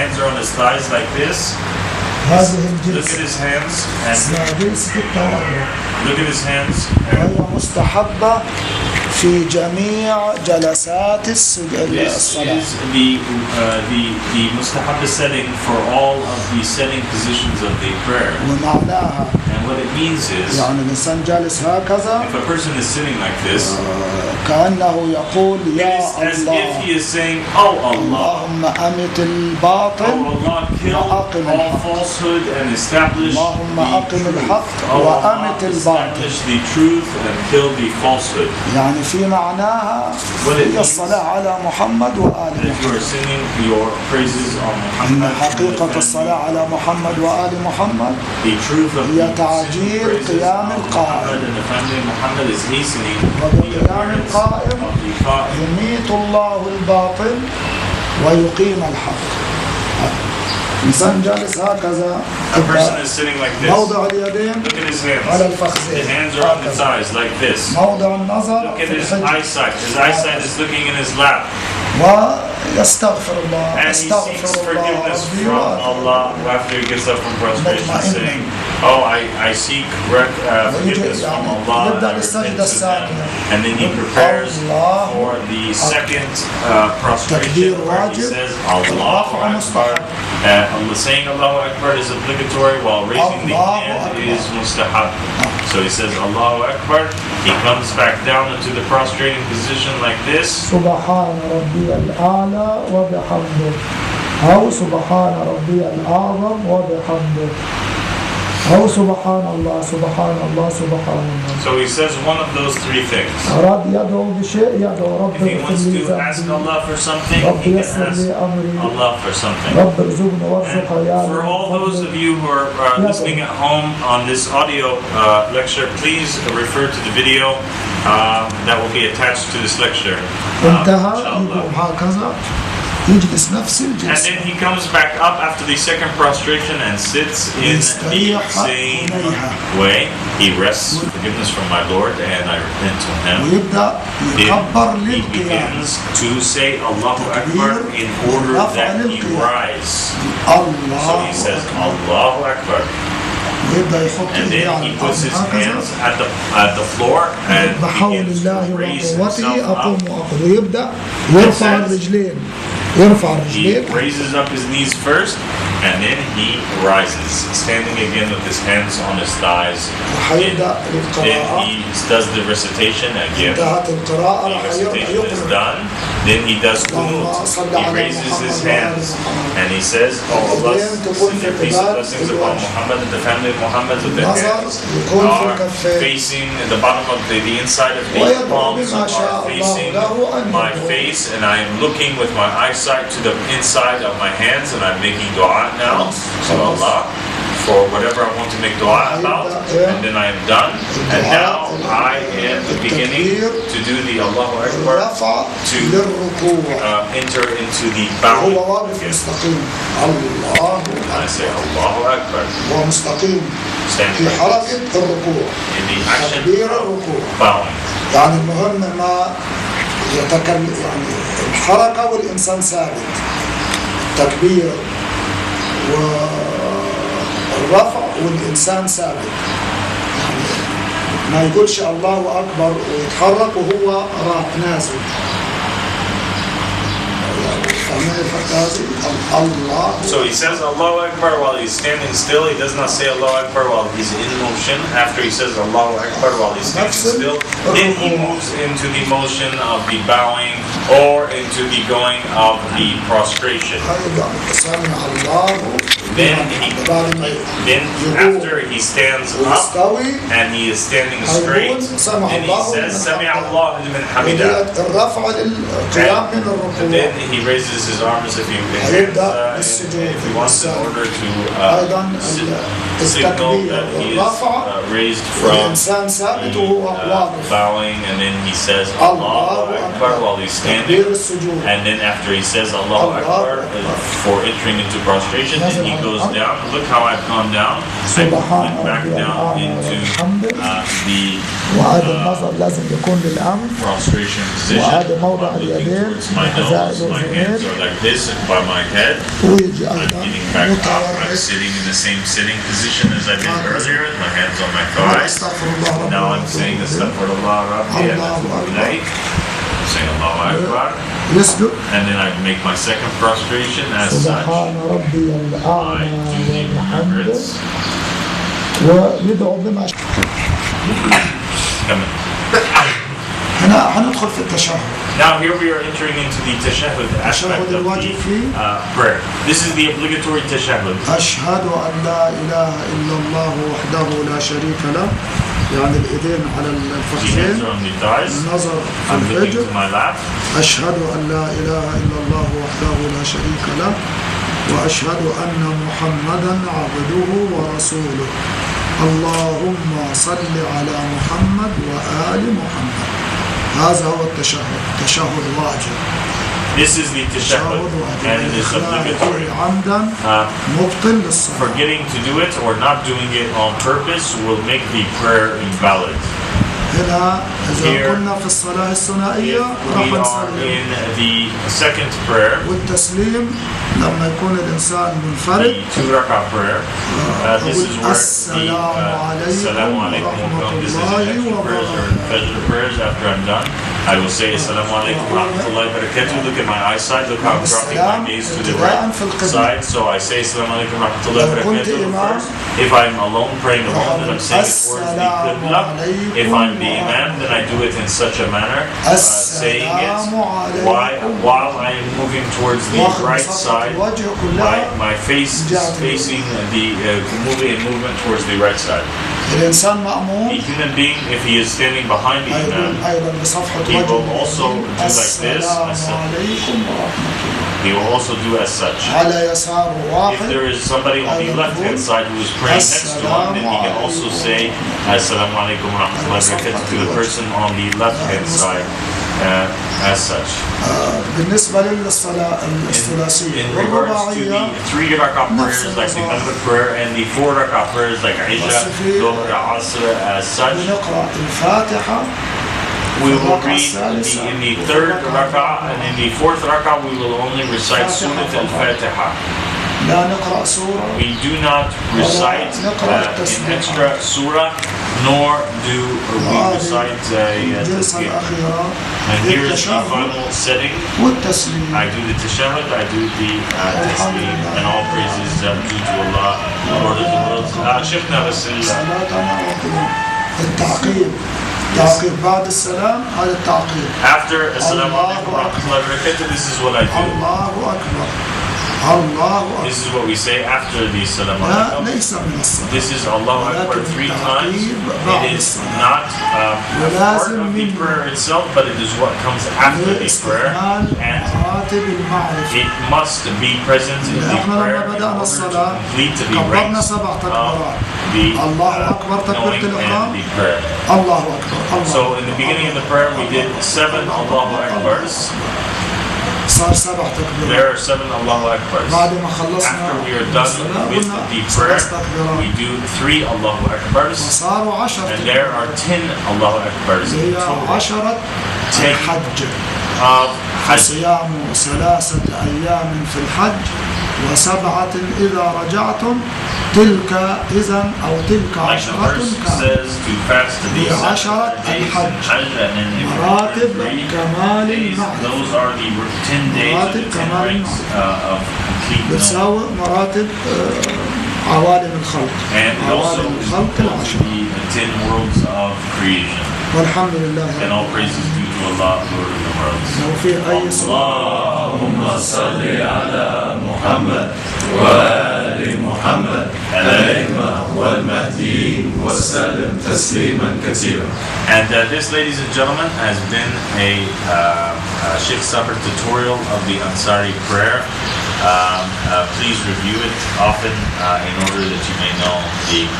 hands are on his thighs like this. Look at his hands. Look at his hands. وهي مستحبة في جميع جلسات الصلاة. This is the mustahab setting for all of the setting positions of the prayer. ومعناها And what it means is, يعني الإنسان جالس هكذا if a person is sitting like this, كأنه يقول it يا is as if الله he is saying, Oh Allah, اللهم أمت الباطل Oh Allah, kill وأقم all الحق falsehood and establish اللهم the أقم truth. الحق Oh Allah, وأمت الباطل. establish the truth and kill the falsehood. يعني في معناها هي الصلاة على محمد وآل That you محمد. are singing your praises on إن Muhammad. حقيقة الصلاة على محمد وآل محمد The truth of هي the تعجيل praises قيام of القائم. Muhammad and the family of Muhammad is hastening the وبقيام appearance القائم of the Qa'im. يميت الله الباطل ويقيم الحق. إنسان جالس هكذا A person is sitting like this. موضع اليدين Look at his hands. على الفخذين His hands are on his eyes like this. موضع النظر Look في at his الحجر eyesight. His eyesight is looking in his lap. ويستغفر الله And he seeks استغفر الله forgiveness ربي from وأتوب Allah after he gets up from prostration, مطمئنا. saying, Oh, I seek forgiveness from Allah. And يبدأ I بالسجدة repent to them. الساكنة. And then he prepares الله for the second prostration تكبير where he واجب. says, Allahu الرفع Akbar. Allah saying Allahu Akbar is obligatory while raising the Allahu hand Akbar. is mustahab. So he says Allahu Akbar. He comes back down into the prostrating position like this. سبحان ربي الأعلى وبحمده أو سبحان ربي الأعظم وبحمده أو سبحان الله سبحان الله سبحان الله. So he says one of those three things. أراد يدعو بشيء يدعو رب If he اغفر wants لي to ask ذنبي Allah for something, رب he can يسر ask لي أمري Allah for something. رب ارزقني And وارزق عيالي for all those of you who are listening at home on this audio lecture, please refer to the video that will be attached to this lecture. انتهى Inshallah. يقوم هكذا يجلس نفس And الجلسة then he comes back up after the second prostration and sits in the same way. He rests forgiveness from my Lord and I repent to him. ويبدأ يكبر Then he للقيام begins to say Allahu Akbar in order that he rise. So he says Allahu Akbar. ويبدأ يحط And إيديه then على he puts his الأرض hands هكذا at the floor and بحول begins الله to raise وقوته himself أقوم up. وأقعد ويبدأ يرفع الرجلين يرفع He الرجلين raises up his knees first and then he rises, standing again with his hands on his thighs. وحيبدأ Then للقراءة he does the recitation again. انتهت القراءة The راح recitation is يقرأ done. Then he does qunut. He raises his hands and he says, Oh Allah, send your peace and blessings upon Muhammad and the family of Muhammad with their hands are facing the bottom of the inside of the palms are facing my face, and I am looking with my eyesight to the inside of my hands, and I'm making dua now to Allah for whatever I want to make dua about, and then I am done. And now I am beginning to do the Allahu Akbar to enter into the bowing. هو واقف مستقيم الله I say Allahu Akbar, هو مستقيم standing في like this, حركة الركوع in the action تكبير of الركوع bowing. يعني المهم ما يتكلم يعني الحركة والإنسان ثابت تكبير والرفع والإنسان ثابت يعني ما يقولش الله أكبر ويتحرك وهو راح نازل So he says Allahu Akbar while he's standing still. He does not say Allahu Akbar while he's in motion. After he says Allahu Akbar while he's standing still, then he moves into the motion of the bowing or into the going of the prostration. Then after he stands up and he is standing straight, then he says Sami Allah liman hamidah. And then he raises his arms if he wants in order to signal that he is raised from the bowing, and then he says Allahu Akbar while he's standing, and then after he says Allahu Akbar for entering into prostration, then he goes down. Look how I've gone down. I went back down into the prostration position. I'm looking towards my nose, my hands are like this by my head. ويجي I'm أيضا getting back up. I'm متورك. sitting in the same sitting position as I did earlier. My hands on my thighs. أستغفر الله رب Now I'm saying Astaghfirullah Rabbi and Alaykum. Saying Allahu Akbar. يسجد. And then I make my second prostration as such. سبحان ربي I الأعلى do the والحمد remembrance. ويدعو بما Come in. هنا هندخل في التشهد. Now here we are entering into the tashahhud aspect of the prayer. This is the obligatory tashahhud. أشهد أن لا إله إلا الله وحده لا شريك له. يعني الإيدين على الفخذين. النظر في الفجر. أشهد أن لا إله إلا الله وحده لا شريك له. وأشهد أن محمدا عبده ورسوله. اللهم صل على محمد وآل محمد. هذا هو التشهد. تشهد واجب. This is the tashahhud and it is obligatory. Forgetting to do it or not doing it on purpose will make the prayer invalid. هنا إذا كنا في الصلاة الثنائية راح نصلي. In the second prayer. والتسليم لما يكون الإنسان منفرد. The 2 rak'ah prayer. This is where the Assalamu Alaykum will come. This is the extra prayers or Fajr prayers. After I'm done, I will say Assalamu Alaykum Rahmatullahi, Barakatuh. Look at my eyesight. Look how I'm dropping my gaze to the right side. So I say Assalamu Alaykum Rahmatullahi, Barakatuh first. If I'm alone praying alone, then I'm saying it towards the Qibla. If I'm the Imam, then I do it in such a manner, saying it while I am moving towards the right side. My face is facing the movement towards the right side. The human being, if he is standing behind the Imam, he will also do like this. He will also do as such. If there is somebody on the left-hand side who is praying next to him, then he can also say Assalamu Alaykum Rahmatullahi Barakatuh to the person on the left-hand side as such. In regards to the 3 rak'ah prayers like the Maghrib prayer and the 4 rak'ah prayers like Isha, Dhuhr, Asr as such, we will read in the 3rd rak'ah and in the 4th rak'ah we will only recite Surah Al-Fatiha. We do not recite an extra surah, nor do we recite tasbih. And here is the final setting. I do the tashahhud, I do the tasbih, and all praises due to Allah, Lord of the world. Sheikhna تعقيب بعد السلام هذا التعقيب. After Assalamu Alaykum Rahmatullahi Barakatuh, this is what I do. Allahu Akbar. Allahu Akbar. This is what we say after the Assalamu Alaykum. This is Allahu Akbar 3 times. It is not part of the prayer itself, but it is what comes after the prayer. And it must be present in the prayer in order to complete the ranks of the knowing and the prayer. So in the beginning of the prayer we did 7 Allahu Akbars. There are 7 Allahu Akbars. After we are done with the prayer, we do 3 Allahu Akbars. And there are 10 Allahu Akbars. 10 of Hajj. وسبعة إذا رجعتم تلك إذن أو تلك عشرة بعشرة الحج مراتب كمال المعرفة مراتب كمال المعرفة بتساوي مراتب عوالم الخلق عوالم الخلق العشرة والحمد لله and all praises due to Allah, Lord of the worlds. اللهم صل على محمد وآل محمد الأئمة والمهدي وسلم تسليما كثيرا. And this, ladies and gentlemen, has been a Sheikh Saber tutorial of the Ansari prayer. Please review it often in order that you may know the prayer.